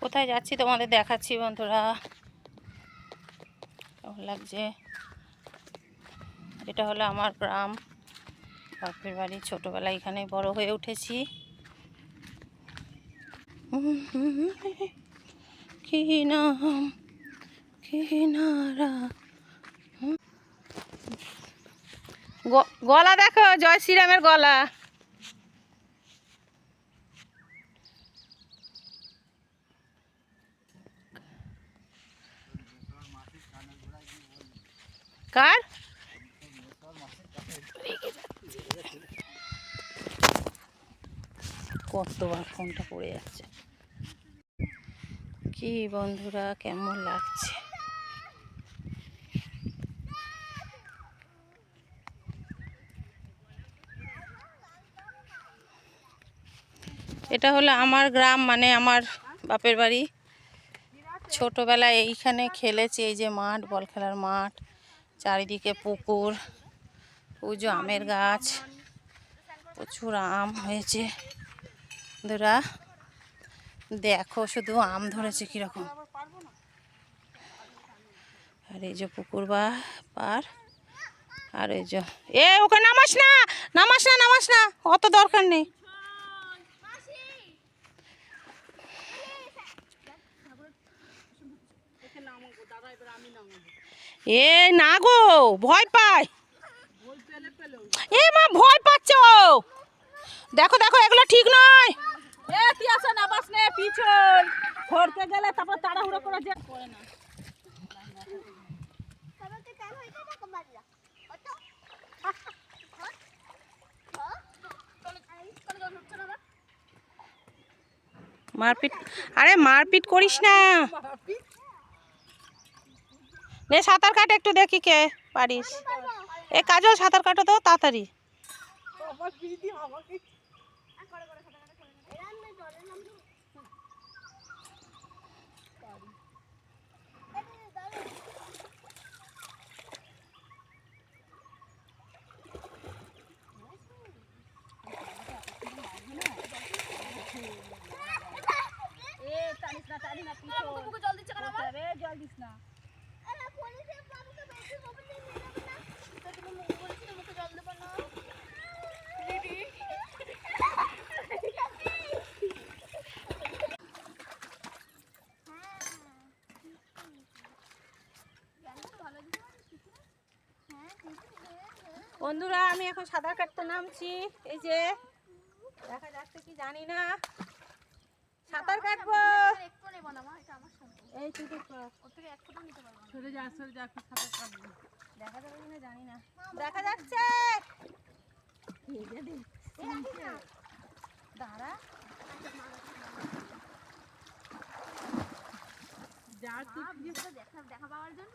কোথায় যাচ্ছি তোমাদের দেখাচ্ছি বন্ধুরা। কেমন লাগছে? এটা হলো আমার গ্রাম, বাপের বাড়ি। ছোটোবেলায় এখানে বড় হয়ে উঠেছি। কি নাম কি নারা। গলা দেখো, জয় শ্রীরামের গলা। কার? কতবার ফোনটা পড়ে যাচ্ছে। কি বন্ধুরা, কেমন লাগছে? এটা হলো আমার গ্রাম, মানে আমার বাপের বাড়ি। ছোটোবেলায় এইখানে খেলেছি। এই যে মাঠ, বল খেলার মাঠ, চারিদিকে পুকুর, পুজো আমের গাছ, প্রচুর আম হয়েছে। বন্ধুরা দেখো শুধু আম ধরেছে কীরকম। আর এই যে পুকুর পার, আর এই যে ওখানে নামাস না, নামাস না, নামাস না, অত দরকার নেই। না গো, ভয় পায়। মা ভয় পাচ্ছ। দেখো দেখো, এগুলো ঠিক নয়। পিছন ধরতে গেলে তারপর তাড়াহুড়ো করে যে করে না। মারপিট, আরে মারপিট করিস না। নে সাঁতার কাট একটু, দেখি কে পারিস। কাজল সাঁতার কাটো তো তাড়াতাড়ি। জল দিস না। বন্ধুরা আমি এখন সাঁতার কাটতে নামছি। এই যে দেখা যাচ্ছে কি জানি না, সাঁতার কাটবো। এই তুই সরে যা, সরে যা, সাঁতার কাটবো। দেখা যাবে কিনা জানি না। দেখা যাচ্ছে, দাঁড়া। দেখা পাওয়ার জন্য